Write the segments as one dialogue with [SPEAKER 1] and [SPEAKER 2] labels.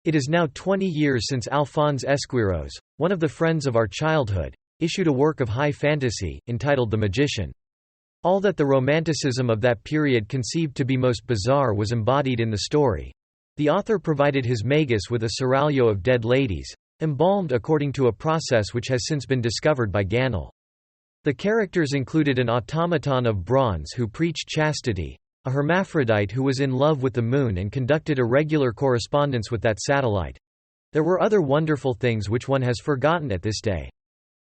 [SPEAKER 1] It is now 20 years since Alphonse Esquiros, one of the friends of our childhood, issued a work of high fantasy, entitled The Magician. All that the romanticism of that period conceived to be most bizarre was embodied in the story. The author provided his magus with a seraglio of dead ladies, embalmed according to a process which has since been discovered by Ganel. The characters included an automaton of bronze who preached chastity, a hermaphrodite who was in love with the moon and conducted a regular correspondence with that satellite. There were other wonderful things which one has forgotten at this day.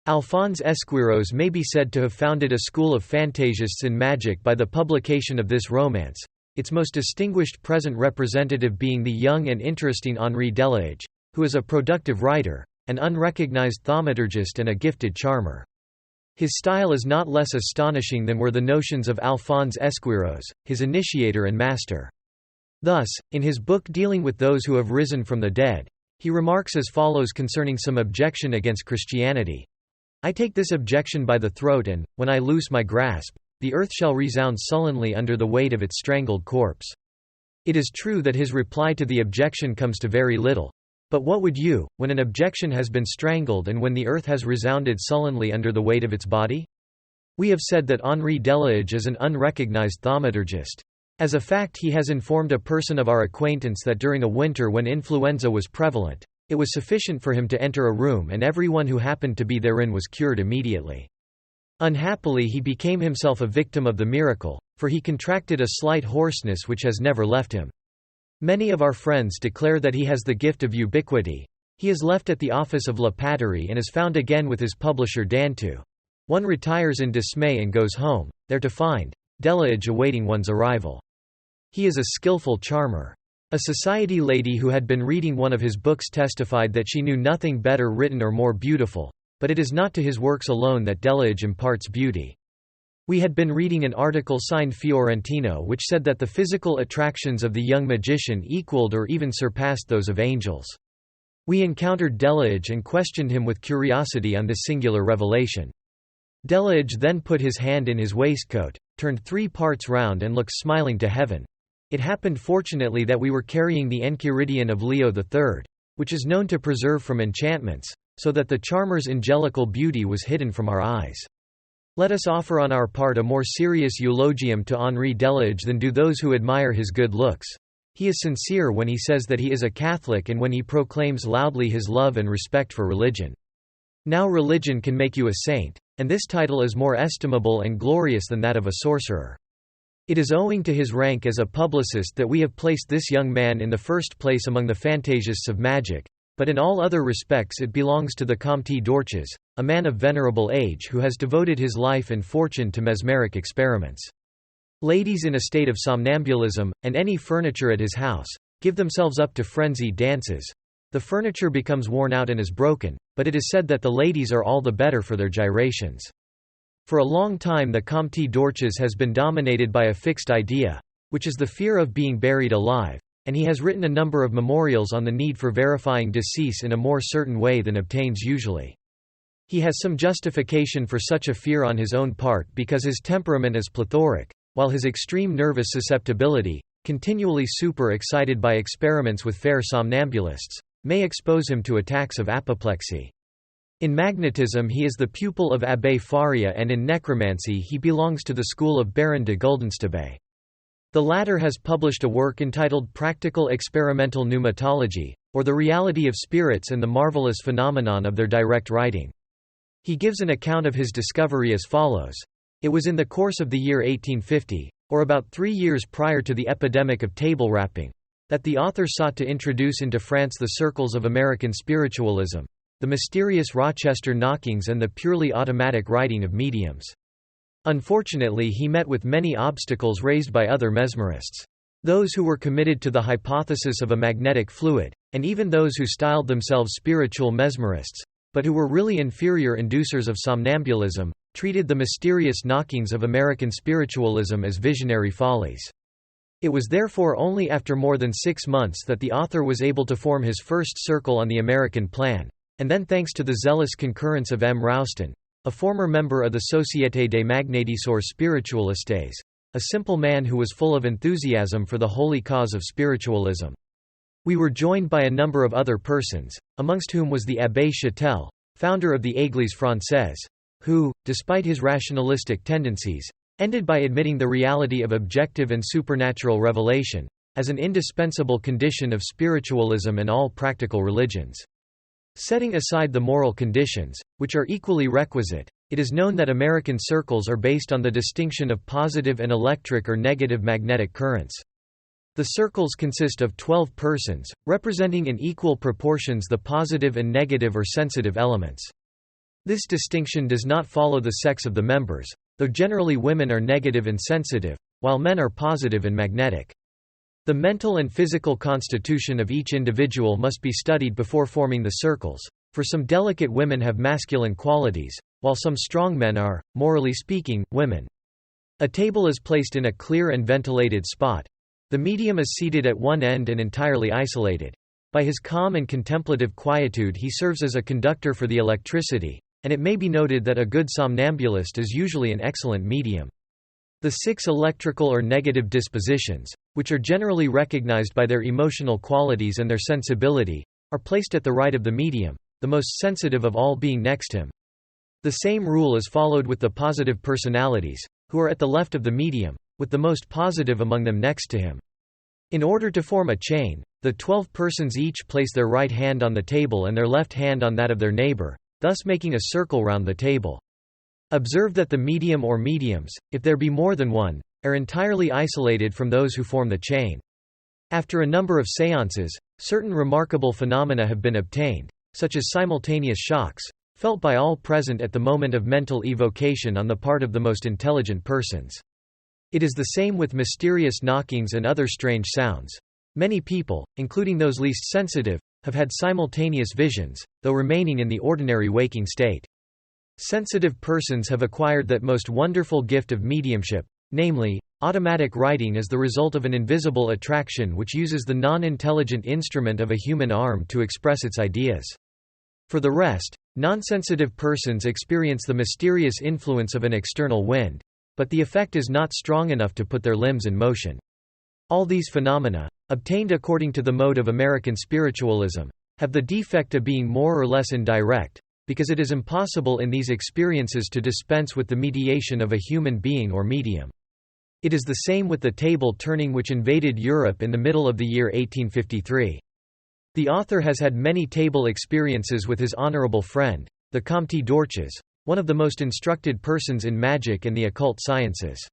[SPEAKER 1] Alphonse Esquiros may be said to have founded a school of fantasiasts in magic by the publication of this romance, its most distinguished present representative being the young and interesting Henri Delage, who is a productive writer, an unrecognized thaumaturgist and a gifted charmer. His style is not less astonishing than were the notions of Alphonse Esquiros, his initiator and master. Thus, in his book dealing with those who have risen from the dead, he remarks as follows concerning some objection against Christianity. I take this objection by the throat and, when I loose my grasp, the earth shall resound sullenly under the weight of its strangled corpse. It is true that his reply to the objection comes to very little. But what would you, when an objection has been strangled and when the earth has resounded sullenly under the weight of its body? We have said that Henri Delage is an unrecognized thaumaturgist. As a fact, he has informed a person of our acquaintance that during a winter when influenza was prevalent, it was sufficient for him to enter a room and everyone who happened to be therein was cured immediately. Unhappily, he became himself a victim of the miracle, for he contracted a slight hoarseness which has never left him. Many of our friends declare that he has the gift of ubiquity. He is left at the office of La Patrie and is found again with his publisher Dantu. One retires in dismay and goes home, there to find Delage awaiting one's arrival. He is a skillful charmer. A society lady who had been reading one of his books testified that she knew nothing better written or more beautiful, but it is not to his works alone that Delage imparts beauty. We had been reading an article signed Fiorentino which said that the physical attractions of the young magician equaled or even surpassed those of angels. We encountered Delage and questioned him with curiosity on this singular revelation. Delage then put his hand in his waistcoat, turned 3 parts round and looked smiling to heaven. It happened fortunately that we were carrying the Enchiridion of Leo III, which is known to preserve from enchantments, so that the charmer's angelical beauty was hidden from our eyes. Let us offer on our part a more serious eulogium to Henri Delage than do those who admire his good looks. He is sincere when he says that he is a Catholic and when he proclaims loudly his love and respect for religion. Now religion can make you a saint, and this title is more estimable and glorious than that of a sorcerer. It is owing to his rank as a publicist that we have placed this young man in the first place among the fantasiasts of magic, but in all other respects it belongs to the Comte d'Orchez, a man of venerable age who has devoted his life and fortune to mesmeric experiments. Ladies in a state of somnambulism, and any furniture at his house, give themselves up to frenzied dances. The furniture becomes worn out and is broken, but it is said that the ladies are all the better for their gyrations. For a long time the Comte d'Orchez has been dominated by a fixed idea, which is the fear of being buried alive, and he has written a number of memorials on the need for verifying decease in a more certain way than obtains usually. He has some justification for such a fear on his own part because his temperament is plethoric, while his extreme nervous susceptibility, continually super-excited by experiments with fair somnambulists, may expose him to attacks of apoplexy. In magnetism he is the pupil of Abbé Faria and in necromancy he belongs to the school of Baron de Guldenstubbe. The latter has published a work entitled Practical Experimental Pneumatology, or the Reality of Spirits and the Marvelous Phenomenon of Their Direct Writing. He gives an account of his discovery as follows. It was in the course of the year 1850, or about 3 years prior to the epidemic of table rapping, that the author sought to introduce into France the circles of American spiritualism, the mysterious Rochester knockings and the purely automatic writing of mediums. Unfortunately he met with many obstacles raised by other mesmerists. Those who were committed to the hypothesis of a magnetic fluid, and even those who styled themselves spiritual mesmerists, but who were really inferior inducers of somnambulism, treated the mysterious knockings of American spiritualism as visionary follies. It was therefore only after more than 6 months that the author was able to form his first circle on the American plan, and then thanks to the zealous concurrence of M. Roustan, a former member of the Société des Magnétiseurs Spiritualistes, a simple man who was full of enthusiasm for the holy cause of spiritualism. We were joined by a number of other persons, amongst whom was the Abbé Châtel, founder of the Église Française, who, despite his rationalistic tendencies, ended by admitting the reality of objective and supernatural revelation, as an indispensable condition of spiritualism and all practical religions. Setting aside the moral conditions, which are equally requisite, it is known that American circles are based on the distinction of positive and electric or negative magnetic currents. The circles consist of 12 persons, representing in equal proportions the positive and negative or sensitive elements. This distinction does not follow the sex of the members, though generally women are negative and sensitive, while men are positive and magnetic. The mental and physical constitution of each individual must be studied before forming the circles, for some delicate women have masculine qualities, while some strong men are, morally speaking, women. A table is placed in a clear and ventilated spot. The medium is seated at one end and entirely isolated. By his calm and contemplative quietude he serves as a conductor for the electricity, and it may be noted that a good somnambulist is usually an excellent medium. The 6 electrical or negative dispositions, which are generally recognized by their emotional qualities and their sensibility, are placed at the right of the medium, the most sensitive of all being next him. The same rule is followed with the positive personalities, who are at the left of the medium, with the most positive among them next to him. In order to form a chain, the 12 persons each place their right hand on the table and their left hand on that of their neighbor, thus making a circle round the table. Observe that the medium or mediums, if there be more than one, are entirely isolated from those who form the chain. After a number of séances, certain remarkable phenomena have been obtained, such as simultaneous shocks, felt by all present at the moment of mental evocation on the part of the most intelligent persons. It is the same with mysterious knockings and other strange sounds. Many people, including those least sensitive, have had simultaneous visions, though remaining in the ordinary waking state. Sensitive persons have acquired that most wonderful gift of mediumship, namely, automatic writing as the result of an invisible attraction which uses the non-intelligent instrument of a human arm to express its ideas. For the rest, non-sensitive persons experience the mysterious influence of an external wind, but the effect is not strong enough to put their limbs in motion. All these phenomena, obtained according to the mode of American spiritualism, have the defect of being more or less indirect, because it is impossible in these experiences to dispense with the mediation of a human being or medium. It is the same with the table turning which invaded Europe in the middle of the year 1853. The author has had many table experiences with his honorable friend, the Comte d'Orchez, one of the most instructed persons in magic and the occult sciences.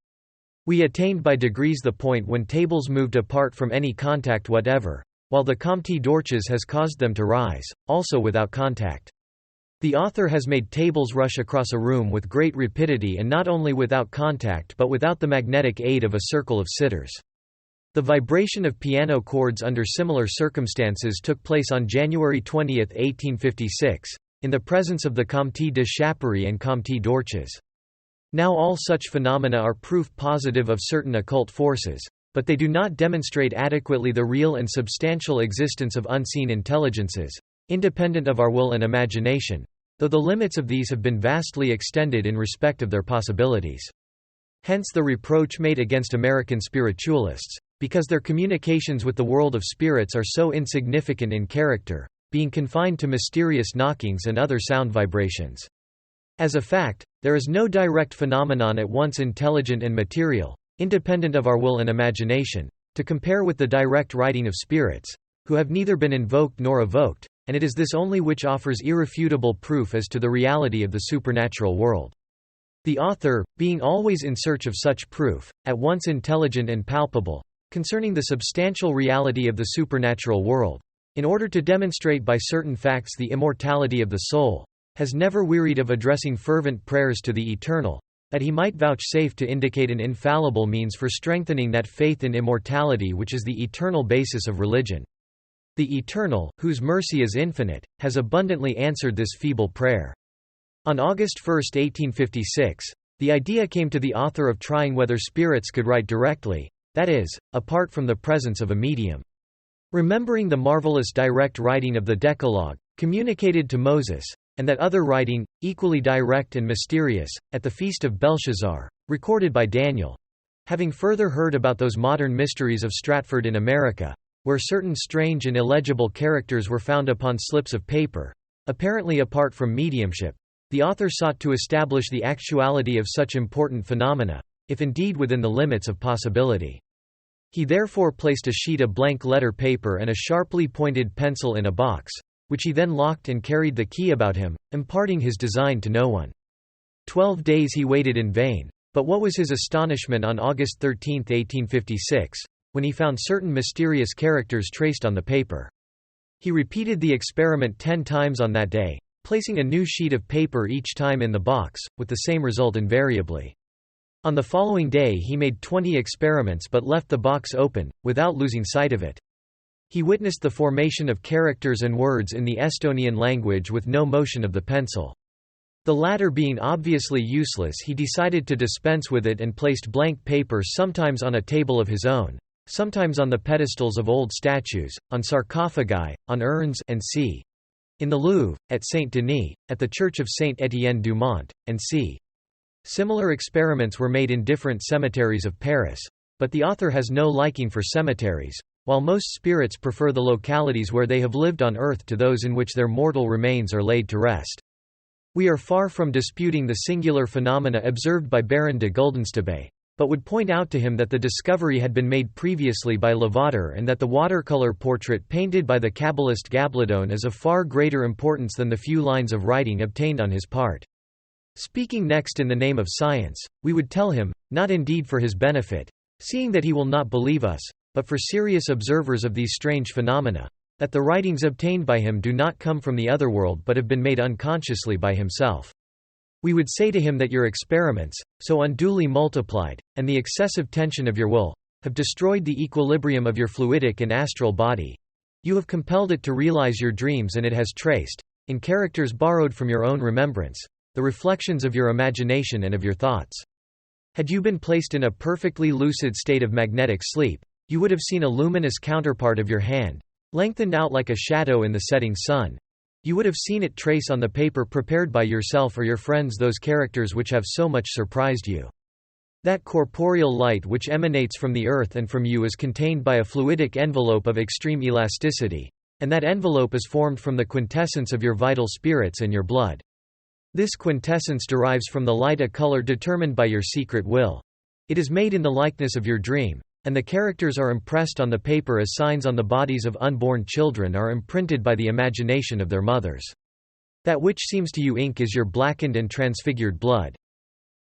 [SPEAKER 1] We attained by degrees the point when tables moved apart from any contact whatever, while the Comte d'Orchez has caused them to rise, also without contact. The author has made tables rush across a room with great rapidity and not only without contact but without the magnetic aid of a circle of sitters. The vibration of piano chords under similar circumstances took place on January 20, 1856, in the presence of the Comte de Chapery and Comte d'Orchez. Now all such phenomena are proof positive of certain occult forces, but they do not demonstrate adequately the real and substantial existence of unseen intelligences, independent of our will and imagination, though the limits of these have been vastly extended in respect of their possibilities. Hence the reproach made against American spiritualists, because their communications with the world of spirits are so insignificant in character, being confined to mysterious knockings and other sound vibrations. As a fact, there is no direct phenomenon at once intelligent and material, independent of our will and imagination, to compare with the direct writing of spirits, who have neither been invoked nor evoked, and it is this only which offers irrefutable proof as to the reality of the supernatural world. The author, being always in search of such proof, at once intelligent and palpable, concerning the substantial reality of the supernatural world, in order to demonstrate by certain facts the immortality of the soul, has never wearied of addressing fervent prayers to the Eternal, that he might vouchsafe to indicate an infallible means for strengthening that faith in immortality which is the eternal basis of religion. The Eternal, whose mercy is infinite, has abundantly answered this feeble prayer. On August 1, 1856, the idea came to the author of trying whether spirits could write directly, that is, apart from the presence of a medium. Remembering the marvelous direct writing of the Decalogue, communicated to Moses, and that other writing, equally direct and mysterious, at the feast of Belshazzar, recorded by Daniel. Having further heard about those modern mysteries of Stratford in America, where certain strange and illegible characters were found upon slips of paper. Apparently apart from mediumship, the author sought to establish the actuality of such important phenomena, if indeed within the limits of possibility. He therefore placed a sheet of blank letter paper and a sharply pointed pencil in a box, which he then locked and carried the key about him, imparting his design to no one. 12 days he waited in vain, but what was his astonishment on August 13, 1856, when he found certain mysterious characters traced on the paper. He repeated the experiment 10 times on that day, placing a new sheet of paper each time in the box, with the same result invariably. On the following day he made 20 experiments but left the box open, without losing sight of it. He witnessed the formation of characters and words in the Estonian language with no motion of the pencil. The latter being obviously useless, he decided to dispense with it and placed blank paper sometimes on a table of his own, sometimes on the pedestals of old statues, on sarcophagi, on urns and c. in the Louvre, at Saint-Denis, at the Church of Saint-Étienne du Mont, and c. Similar experiments were made in different cemeteries of Paris. But the author has no liking for cemeteries, while most spirits prefer the localities where they have lived on earth to those in which their mortal remains are laid to rest. We are far from disputing the singular phenomena observed by Baron de Guldenstubbe, but would point out to him that the discovery had been made previously by Lavater and that the watercolor portrait painted by the Kabbalist Gabladon is of far greater importance than the few lines of writing obtained on his part. Speaking next in the name of science, we would tell him, not indeed for his benefit, seeing that he will not believe us, but for serious observers of these strange phenomena, that the writings obtained by him do not come from the other world but have been made unconsciously by himself. We would say to him that your experiments, so unduly multiplied, and the excessive tension of your will, have destroyed the equilibrium of your fluidic and astral body. You have compelled it to realize your dreams, and it has traced, in characters borrowed from your own remembrance, the reflections of your imagination and of your thoughts. Had you been placed in a perfectly lucid state of magnetic sleep, you would have seen a luminous counterpart of your hand, lengthened out like a shadow in the setting sun. You would have seen it trace on the paper prepared by yourself or your friends those characters which have so much surprised you. That corporeal light which emanates from the earth and from you is contained by a fluidic envelope of extreme elasticity, and that envelope is formed from the quintessence of your vital spirits and your blood. This quintessence derives from the light, a color determined by your secret will. It is made in the likeness of your dream, and the characters are impressed on the paper as signs on the bodies of unborn children are imprinted by the imagination of their mothers. That which seems to you ink is your blackened and transfigured blood.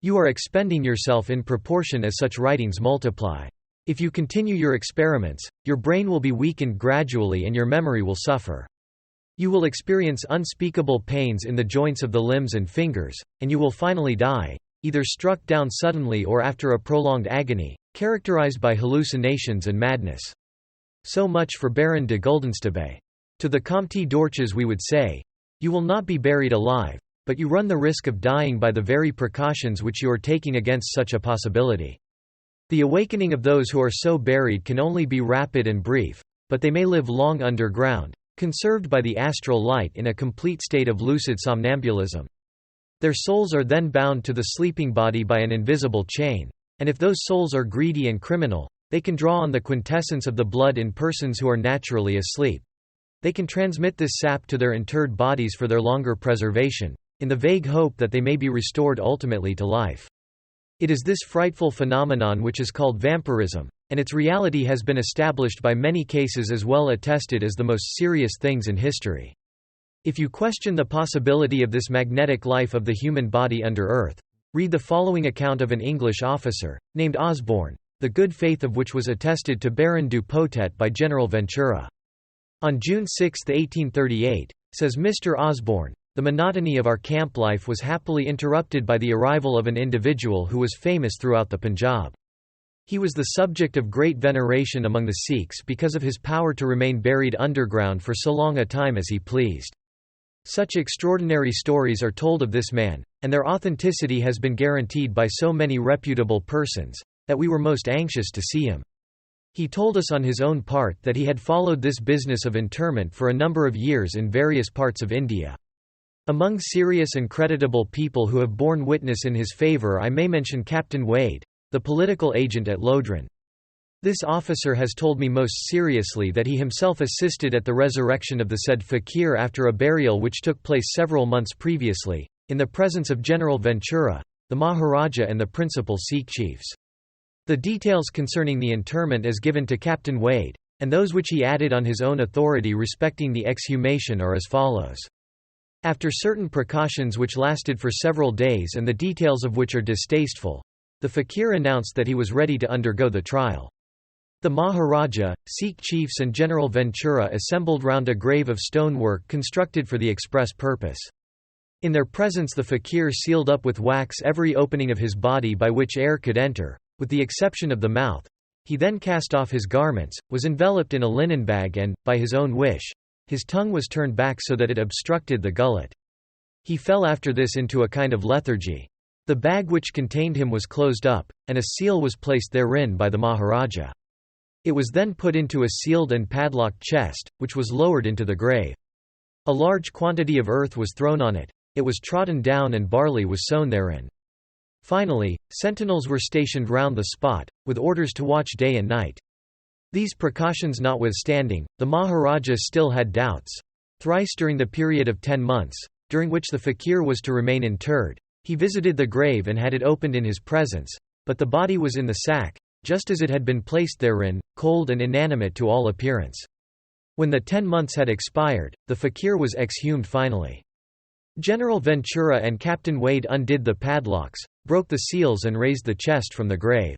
[SPEAKER 1] You are expending yourself in proportion as such writings multiply. If you continue your experiments, your brain will be weakened gradually and your memory will suffer. You will experience unspeakable pains in the joints of the limbs and fingers, and you will finally die, either struck down suddenly or after a prolonged agony, characterized by hallucinations and madness. So much for Baron de Guldenstubbe. To the Comte d'Orchez we would say, you will not be buried alive, but you run the risk of dying by the very precautions which you are taking against such a possibility. The awakening of those who are so buried can only be rapid and brief, but they may live long underground, conserved by the astral light in a complete state of lucid somnambulism. Their souls are then bound to the sleeping body by an invisible chain, and if those souls are greedy and criminal, they can draw on the quintessence of the blood in persons who are naturally asleep. They can transmit this sap to their interred bodies for their longer preservation, in the vague hope that they may be restored ultimately to life. It is this frightful phenomenon which is called vampirism, and its reality has been established by many cases as well attested as the most serious things in history. If you question the possibility of this magnetic life of the human body under earth, read the following account of an English officer, named Osborne, the good faith of which was attested to Baron du Potet by General Ventura. On June 6, 1838, says Mr. Osborne, the monotony of our camp life was happily interrupted by the arrival of an individual who was famous throughout the Punjab. He was the subject of great veneration among the Sikhs because of his power to remain buried underground for so long a time as he pleased. Such extraordinary stories are told of this man, and their authenticity has been guaranteed by so many reputable persons, that we were most anxious to see him. He told us on his own part that he had followed this business of interment for a number of years in various parts of India. Among serious and creditable people who have borne witness in his favour I may mention Captain Wade, the political agent at Lodrin. This officer has told me most seriously that he himself assisted at the resurrection of the said fakir after a burial which took place several months previously, in the presence of General Ventura, the Maharaja and the principal Sikh chiefs. The details concerning the interment as given to Captain Wade, and those which he added on his own authority respecting the exhumation are as follows. After certain precautions which lasted for several days and the details of which are distasteful, the fakir announced that he was ready to undergo the trial. The Maharaja, Sikh chiefs and General Ventura assembled round a grave of stonework constructed for the express purpose. In their presence the fakir sealed up with wax every opening of his body by which air could enter, with the exception of the mouth. He then cast off his garments, was enveloped in a linen bag and, by his own wish, his tongue was turned back so that it obstructed the gullet. He fell after this into a kind of lethargy. The bag which contained him was closed up, and a seal was placed therein by the Maharaja. It was then put into a sealed and padlocked chest, which was lowered into the grave. A large quantity of earth was thrown on it, it was trodden down and barley was sown therein. Finally, sentinels were stationed round the spot, with orders to watch day and night. These precautions notwithstanding, the Maharaja still had doubts. Thrice during the period of 10 months, during which the fakir was to remain interred, he visited the grave and had it opened in his presence, but the body was in the sack, just as it had been placed therein, cold and inanimate to all appearance. When the 10 months had expired, the fakir was exhumed finally. General Ventura and Captain Wade undid the padlocks, broke the seals and raised the chest from the grave.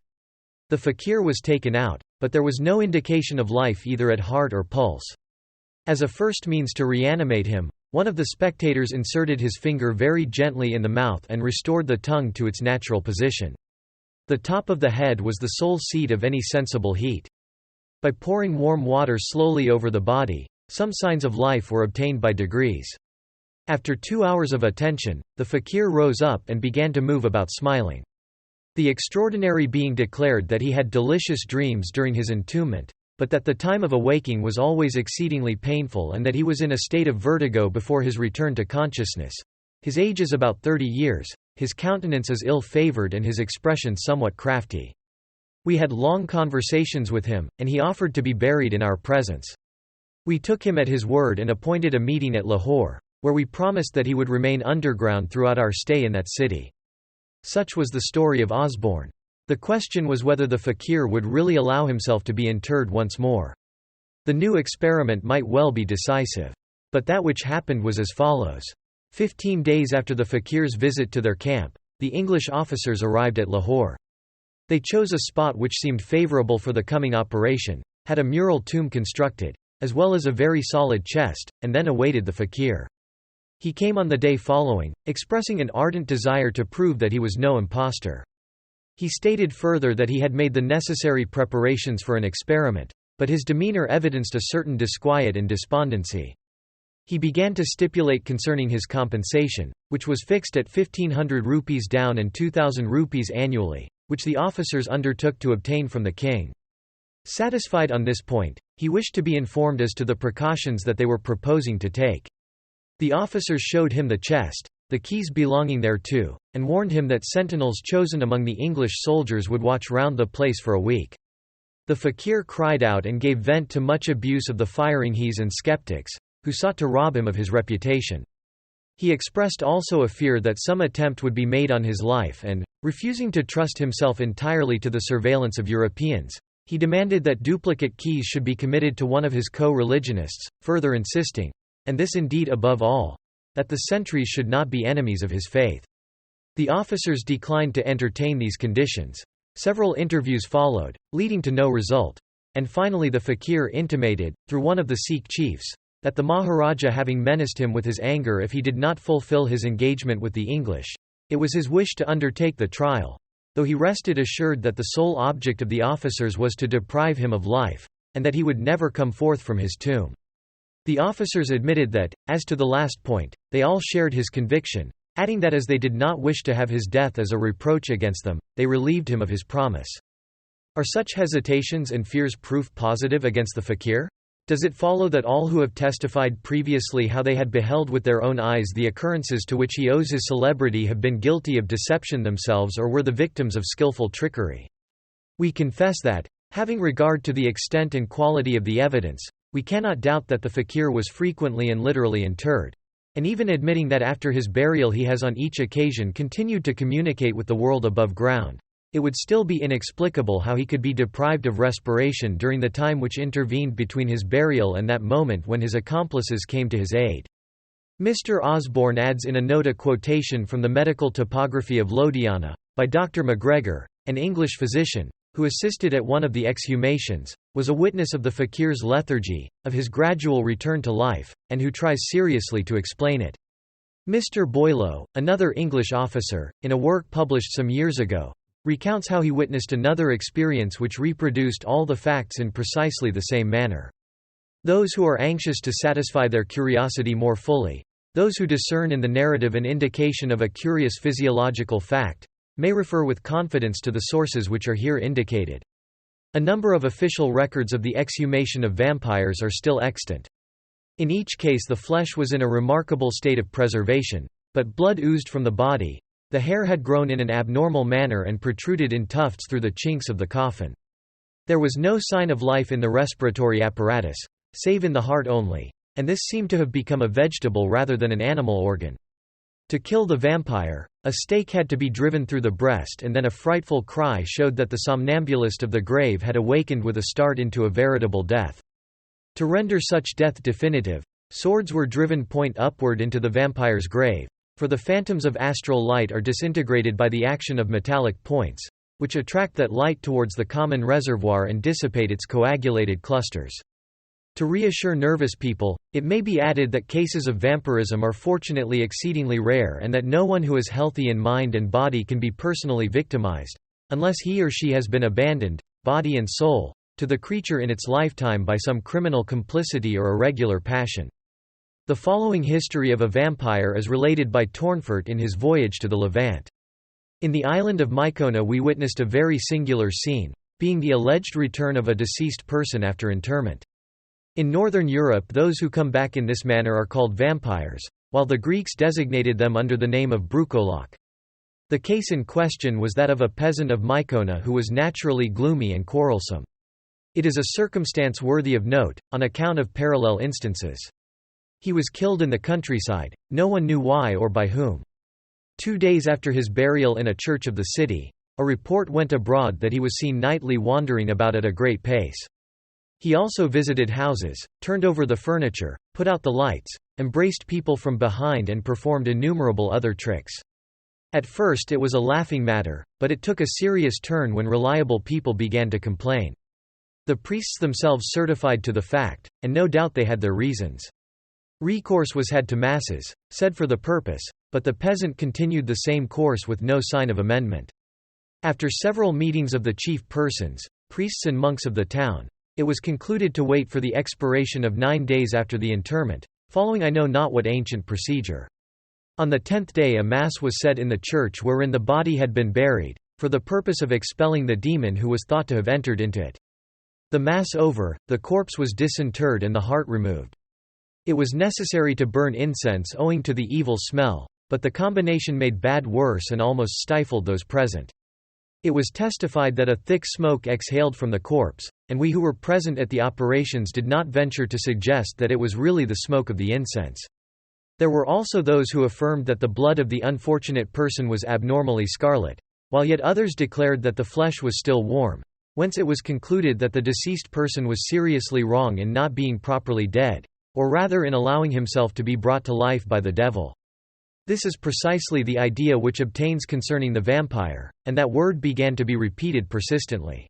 [SPEAKER 1] The fakir was taken out, but there was no indication of life either at heart or pulse. As a first means to reanimate him, one of the spectators inserted his finger very gently in the mouth and restored the tongue to its natural position. The top of the head was the sole seat of any sensible heat. By pouring warm water slowly over the body, some signs of life were obtained by degrees. After 2 hours of attention, the fakir rose up and began to move about smiling. The extraordinary being declared that he had delicious dreams during his entombment, but that the time of awaking was always exceedingly painful and that he was in a state of vertigo before his return to consciousness. His age is about 30 years, his countenance is ill-favored and his expression somewhat crafty. We had long conversations with him, and he offered to be buried in our presence. We took him at his word and appointed a meeting at Lahore, where we promised that he would remain underground throughout our stay in that city. Such was the story of Osborne. The question was whether the fakir would really allow himself to be interred once more. The new experiment might well be decisive. But that which happened was as follows. 15 days after the fakir's visit to their camp, the English officers arrived at Lahore. They chose a spot which seemed favourable for the coming operation, had a mural tomb constructed, as well as a very solid chest, and then awaited the fakir. He came on the day following, expressing an ardent desire to prove that he was no impostor. He stated further that he had made the necessary preparations for an experiment, but his demeanour evidenced a certain disquiet and despondency. He began to stipulate concerning his compensation, which was fixed at 1,500 rupees down and 2,000 rupees annually, which the officers undertook to obtain from the king. Satisfied on this point, he wished to be informed as to the precautions that they were proposing to take. The officers showed him the chest, the keys belonging thereto, and warned him that sentinels chosen among the English soldiers would watch round the place for a week. The fakir cried out and gave vent to much abuse of the Firinghees and skeptics, who sought to rob him of his reputation. He expressed also a fear that some attempt would be made on his life and, refusing to trust himself entirely to the surveillance of Europeans, he demanded that duplicate keys should be committed to one of his co-religionists, further insisting, and this indeed above all, that the sentries should not be enemies of his faith. The officers declined to entertain these conditions. Several interviews followed, leading to no result, and finally the fakir intimated, through one of the Sikh chiefs, that the Maharaja having menaced him with his anger if he did not fulfill his engagement with the English, it was his wish to undertake the trial, though he rested assured that the sole object of the officers was to deprive him of life, and that he would never come forth from his tomb. The officers admitted that, as to the last point, they all shared his conviction, adding that as they did not wish to have his death as a reproach against them, they relieved him of his promise. Are such hesitations and fears proof positive against the fakir? Does it follow that all who have testified previously how they had beheld with their own eyes the occurrences to which he owes his celebrity have been guilty of deception themselves or were the victims of skillful trickery? We confess that, Having regard to the extent and quality of the evidence, we cannot doubt that the fakir was frequently and literally interred. And even admitting that after his burial he has on each occasion continued to communicate with the world above ground, it would still be inexplicable how he could be deprived of respiration during the time which intervened between his burial and that moment when his accomplices came to his aid. Mr. Osborne adds in a note a quotation from the Medical Topography of Lodiana, by Dr. MacGregor, an English physician, who assisted at one of the exhumations, was a witness of the fakir's lethargy, of his gradual return to life, and who tries seriously to explain it. Mr. Boileau, another English officer, in a work published some years ago, recounts how he witnessed another experience which reproduced all the facts in precisely the same manner. Those who are anxious to satisfy their curiosity more fully, those who discern in the narrative an indication of a curious physiological fact, may refer with confidence to the sources which are here indicated. A number of official records of the exhumation of vampires are still extant. In each case the flesh was in a remarkable state of preservation, but blood oozed from the body. The hair had grown in an abnormal manner and protruded in tufts through the chinks of the coffin. There was no sign of life in the respiratory apparatus, save in the heart only, and this seemed to have become a vegetable rather than an animal organ. To kill the vampire, a stake had to be driven through the breast, and then a frightful cry showed that the somnambulist of the grave had awakened with a start into a veritable death. To render such death definitive, swords were driven point upward into the vampire's grave, for the phantoms of astral light are disintegrated by the action of metallic points, which attract that light towards the common reservoir and dissipate its coagulated clusters. To reassure nervous people, it may be added that cases of vampirism are fortunately exceedingly rare and that no one who is healthy in mind and body can be personally victimized, unless he or she has been abandoned, body and soul, to the creature in its lifetime by some criminal complicity or irregular passion. The following history of a vampire is related by Tournefort in his Voyage to the Levant. In the island of Mycona we witnessed a very singular scene, being the alleged return of a deceased person after interment. In northern Europe those who come back in this manner are called vampires, while the Greeks designated them under the name of brukolok. The case in question was that of a peasant of Mycona who was naturally gloomy and quarrelsome. It is a circumstance worthy of note, on account of parallel instances. He was killed in the countryside, no one knew why or by whom. 2 days after his burial in a church of the city, a report went abroad that he was seen nightly wandering about at a great pace. He also visited houses, turned over the furniture, put out the lights, embraced people from behind and performed innumerable other tricks. At first it was a laughing matter, but it took a serious turn when reliable people began to complain. The priests themselves certified to the fact, and no doubt they had their reasons. Recourse was had to masses, said for the purpose, but the peasant continued the same course with no sign of amendment. After several meetings of the chief persons, priests and monks of the town, it was concluded to wait for the expiration of 9 days after the interment, following I know not what ancient procedure. On the 10th day a mass was said in the church wherein the body had been buried, for the purpose of expelling the demon who was thought to have entered into it. The mass over, the corpse was disinterred and the heart removed. It was necessary to burn incense owing to the evil smell, but the combination made bad worse and almost stifled those present. It was testified that a thick smoke exhaled from the corpse, and we who were present at the operations did not venture to suggest that it was really the smoke of the incense. There were also those who affirmed that the blood of the unfortunate person was abnormally scarlet, while yet others declared that the flesh was still warm, whence it was concluded that the deceased person was seriously wrong in not being properly dead, or rather in allowing himself to be brought to life by the devil. This is precisely the idea which obtains concerning the vampire, and that word began to be repeated persistently.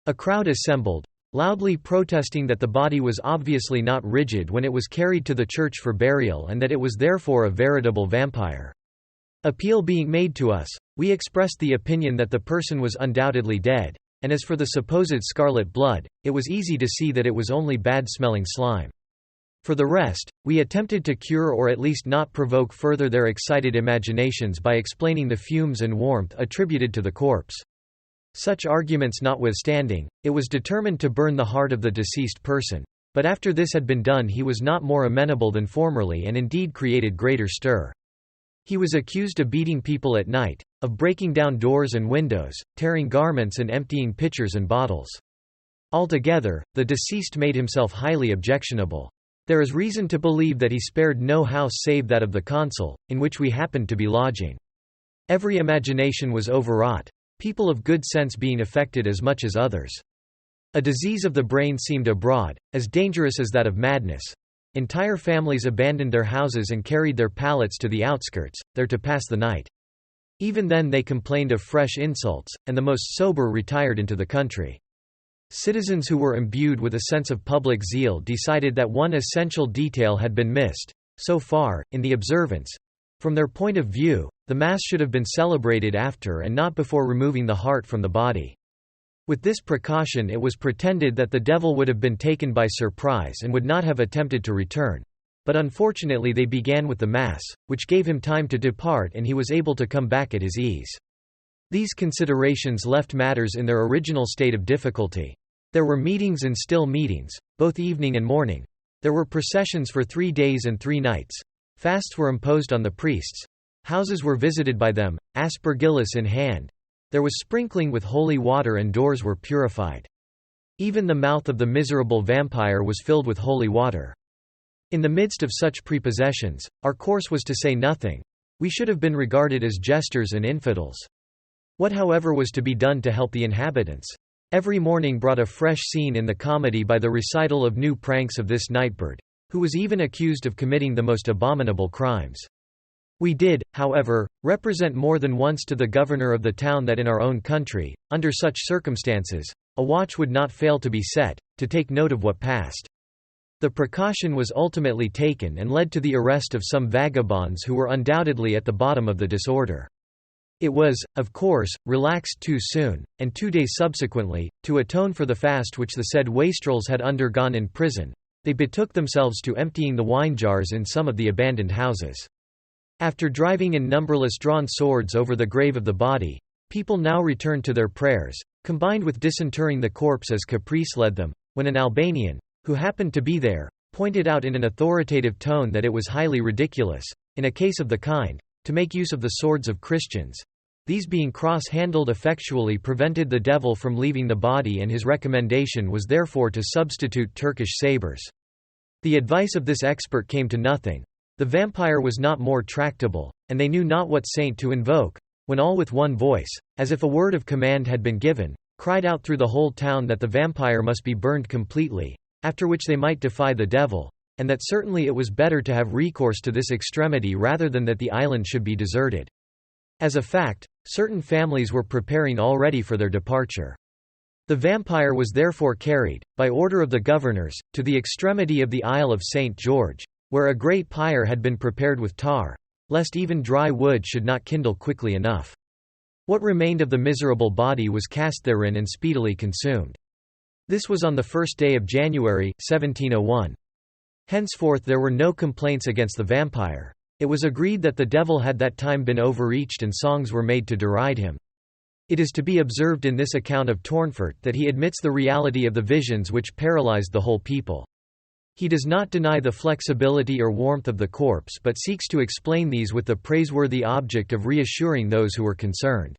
[SPEAKER 1] A crowd assembled, loudly protesting that the body was obviously not rigid when it was carried to the church for burial and that it was therefore a veritable vampire. Appeal being made to us, we expressed the opinion that the person was undoubtedly dead, and as for the supposed scarlet blood, it was easy to see that it was only bad-smelling slime. For the rest, we attempted to cure or at least not provoke further their excited imaginations by explaining the fumes and warmth attributed to the corpse. Such arguments notwithstanding, it was determined to burn the heart of the deceased person, but after this had been done he was not more amenable than formerly and indeed created greater stir. He was accused of beating people at night, of breaking down doors and windows, tearing garments and emptying pitchers and bottles. Altogether, the deceased made himself highly objectionable. There is reason to believe that he spared no house save that of the consul, in which we happened to be lodging. Every imagination was overwrought, people of good sense being affected as much as others. A disease of the brain seemed abroad, as dangerous as that of madness. Entire families abandoned their houses and carried their pallets to the outskirts, there to pass the night. Even then they complained of fresh insults, and the most sober retired into the country. Citizens who were imbued with a sense of public zeal decided that one essential detail had been missed. So far, in the observance, from their point of view, the Mass should have been celebrated after and not before removing the heart from the body. With this precaution it was pretended that the devil would have been taken by surprise and would not have attempted to return. But unfortunately they began with the Mass, which gave him time to depart and he was able to come back at his ease. These considerations left matters in their original state of difficulty. There were meetings and still meetings, both evening and morning. There were processions for 3 days and 3 nights. Fasts were imposed on the priests. Houses were visited by them, aspergillus in hand. There was sprinkling with holy water and doors were purified. Even the mouth of the miserable vampire was filled with holy water. In the midst of such prepossessions, our course was to say nothing. We should have been regarded as jesters and infidels. What however was to be done to help the inhabitants? Every morning brought a fresh scene in the comedy by the recital of new pranks of this nightbird, who was even accused of committing the most abominable crimes. We did, however, represent more than once to the governor of the town that in our own country, under such circumstances, a watch would not fail to be set, to take note of what passed. The precaution was ultimately taken and led to the arrest of some vagabonds who were undoubtedly at the bottom of the disorder. It was, of course, relaxed too soon, and 2 days subsequently, to atone for the fast which the said wastrels had undergone in prison, they betook themselves to emptying the wine jars in some of the abandoned houses. After driving in numberless drawn swords over the grave of the body, people now returned to their prayers, combined with disinterring the corpse as caprice led them, when an Albanian, who happened to be there, pointed out in an authoritative tone that it was highly ridiculous, in a case of the kind, to make use of the swords of Christians. These being cross-handled effectually prevented the devil from leaving the body, and his recommendation was therefore to substitute Turkish sabres. The advice of this expert came to nothing. The vampire was not more tractable, and they knew not what saint to invoke, when all with one voice, as if a word of command had been given, cried out through the whole town that the vampire must be burned completely, after which they might defy the devil, and that certainly it was better to have recourse to this extremity rather than that the island should be deserted. As a fact, certain families were preparing already for their departure. The vampire was therefore carried, by order of the governors, to the extremity of the Isle of St. George, where a great pyre had been prepared with tar, lest even dry wood should not kindle quickly enough. What remained of the miserable body was cast therein and speedily consumed. This was on the 1st day of January, 1701. Henceforth there were no complaints against the vampire. It was agreed that the devil had that time been overreached and songs were made to deride him. It is to be observed in this account of Tournefort that he admits the reality of the visions which paralyzed the whole people. He does not deny the flexibility or warmth of the corpse but seeks to explain these with the praiseworthy object of reassuring those who were concerned.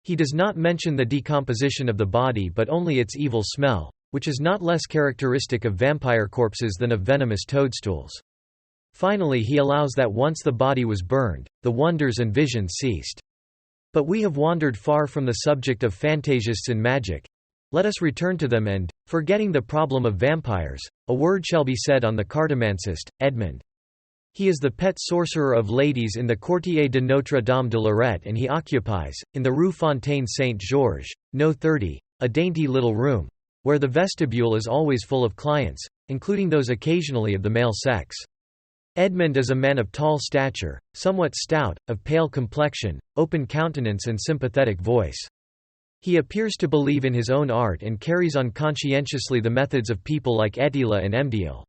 [SPEAKER 1] He does not mention the decomposition of the body but only its evil smell, which is not less characteristic of vampire corpses than of venomous toadstools. Finally he allows that once the body was burned, the wonders and visions ceased. But we have wandered far from the subject of fantasists in magic. Let us return to them and, forgetting the problem of vampires, a word shall be said on the cartomancist, Edmond. He is the pet sorcerer of ladies in the Quartier de Notre Dame de Lorette, and he occupies, in the Rue Fontaine Saint-Georges, No. 30, a dainty little room, where the vestibule is always full of clients, including those occasionally of the male sex. Edmond is a man of tall stature, somewhat stout, of pale complexion, open countenance and sympathetic voice. He appears to believe in his own art and carries on conscientiously the methods of people like Etila and Mdil.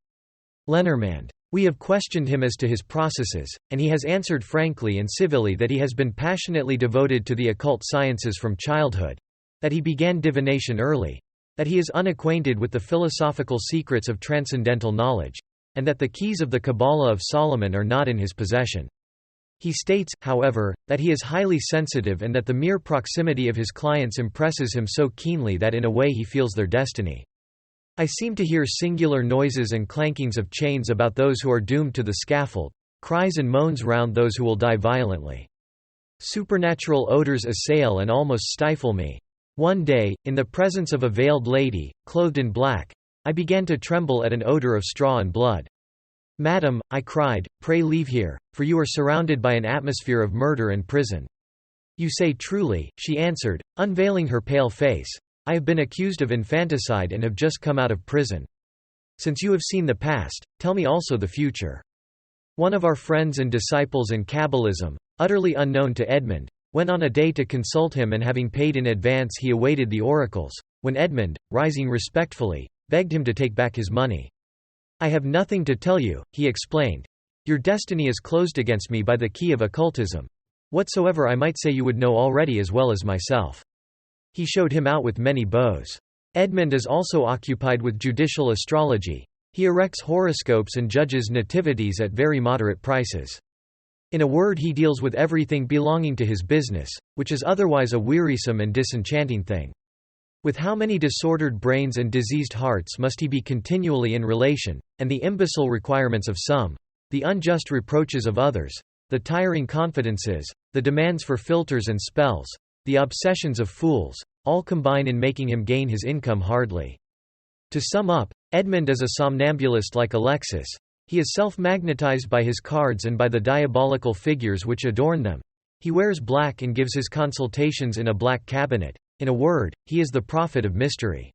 [SPEAKER 1] Lenormand. We have questioned him as to his processes, and he has answered frankly and civilly that he has been passionately devoted to the occult sciences from childhood, that he began divination early, that he is unacquainted with the philosophical secrets of transcendental knowledge, and that the keys of the Kabbalah of Solomon are not in his possession. He states, however, that he is highly sensitive and that the mere proximity of his clients impresses him so keenly that in a way he feels their destiny. I seem to hear singular noises and clankings of chains about those who are doomed to the scaffold, cries and moans round those who will die violently. Supernatural odors assail and almost stifle me. One day, in the presence of a veiled lady, clothed in black, I began to tremble at an odor of straw and blood. "Madam," I cried, "pray leave here, for you are surrounded by an atmosphere of murder and prison." "You say truly," she answered, unveiling her pale face. "I have been accused of infanticide and have just come out of prison. Since you have seen the past, tell me also the future." One of our friends and disciples in Kabbalism, utterly unknown to Edmund, went on a day to consult him, and having paid in advance he awaited the oracles, when Edmund, rising respectfully, begged him to take back his money. "I have nothing to tell you," he explained. "Your destiny is closed against me by the key of occultism. Whatsoever I might say you would know already as well as myself." He showed him out with many bows. Edmund is also occupied with judicial astrology. He erects horoscopes and judges nativities at very moderate prices. In a word, he deals with everything belonging to his business, which is otherwise a wearisome and disenchanting thing. With how many disordered brains and diseased hearts must he be continually in relation, and the imbecile requirements of some, the unjust reproaches of others, the tiring confidences, the demands for philters and spells, the obsessions of fools, all combine in making him gain his income hardly. To sum up, Edmund is a somnambulist like Alexis. He is self-magnetized by his cards and by the diabolical figures which adorn them. He wears black and gives his consultations in a black cabinet. In a word, he is the prophet of mystery.